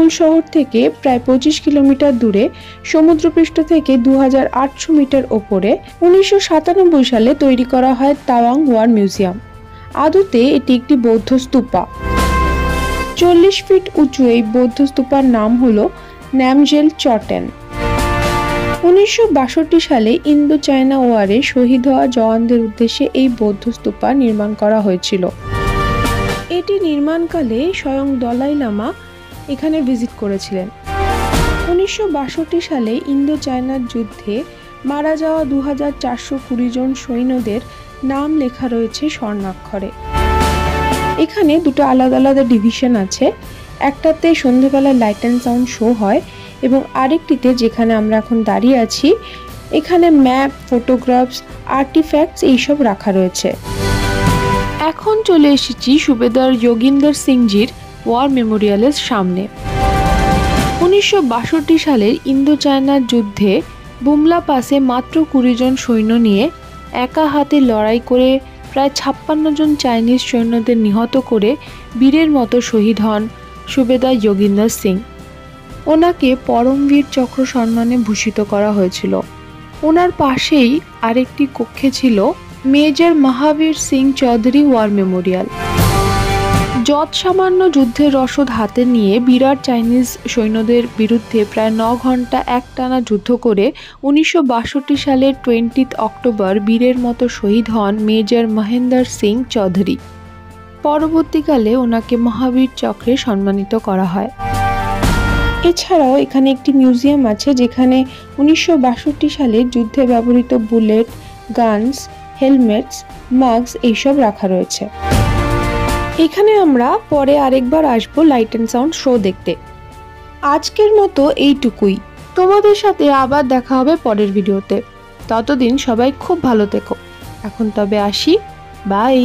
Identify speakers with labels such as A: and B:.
A: মূল শহর থেকে প্রায় 25 কিলোমিটার দূরে, সমুদ্রপৃষ্ঠ থেকে 2800 মিটার ওপরে 1997 সালে তৈরি করা হয় তাওয়াং ওয়ার মিউজিয়াম। আদতে এটি একটি বৌদ্ধ স্তূপা। 40 ফিট উঁচু এই বৌদ্ধ স্তূপার নাম হলো নামজেল চটেন। 1962 সালে ইন্দো চায়না ওয়ারে শহীদ হওয়া জওয়ানদের উদ্দেশ্যে এই বৌদ্ধ স্তূপা নির্মাণ করা হয়েছিল। এটি নির্মাণকালে স্বয়ং দলাই লামা এখানে ভিজিট করেছিলেন। 1962 সালে ইন্দো চায়নার যুদ্ধে মারা যাওয়া 2420 জন সৈন্যদের নাম লেখা রয়েছে স্বর্ণাক্ষরে। এখানে দুটো আলাদা আলাদা ডিভিশন আছে। একটাতে সন্ধ্যেবেলায় লাইট অ্যান্ড সাউন্ড শো হয় এবং আরেকটিতে, যেখানে আমরা এখন দাঁড়িয়ে আছি, এখানে ম্যাপ, ফটোগ্রাফস, আর্টিফ্যাক্টস এইসব রাখা রয়েছে। এখন চলে এসেছি সুবেদার যোগিন্দর সিংজির ওয়ার মেমোরিয়ালের সামনে। 1962 সালের ইন্দো চায়নার যুদ্ধে বুমলা পাসে মাত্র 20 জন সৈন্য নিয়ে একা হাতে লড়াই করে প্রায় 56 জন চাইনিজ সৈন্যদের নিহত করে বীরের মতো শহীদ হন সুবেদার যোগিন্দর সিং। ওনাকে পরমবীর চক্র সম্মানে ভূষিত করা হয়েছিল। ওনার পাশেই আরেকটি কক্ষে ছিল মেজর মহাবীর সিং চৌধুরী ওয়ার মেমোরিয়াল। যৎ সামান্য যুদ্ধের রসদ হাতে নিয়ে বিরাট চাইনিজ সৈন্যদের বিরুদ্ধে প্রায় 9 ঘন্টা একটানা যুদ্ধ করে 1962 সালের 20 অক্টোবর বীরের মতো শহীদ হন মেজর মহেন্দ্র সিং চৌধুরী। পরবর্তীকালে ওনাকে মহাবীর চক্রে সম্মানিত করা হয়। এছাড়াও এখানে একটি মিউজিয়াম আছে, যেখানে 1962 সালে যুদ্ধে ব্যবহৃত বুলেট, গানস, হেলমেটস, মাস্ক এইসব রাখা রয়েছে। এখানে আমরা পরে আরেকবার আসবো লাইট অ্যান্ড সাউন্ড শো দেখতে। আজকের মতো এইটুকুই। তোমাদের সাথে আবার দেখা হবে পরের ভিডিওতে। ততদিন সবাই খুব ভালো থেকো। এখন তবে আসি, বাই।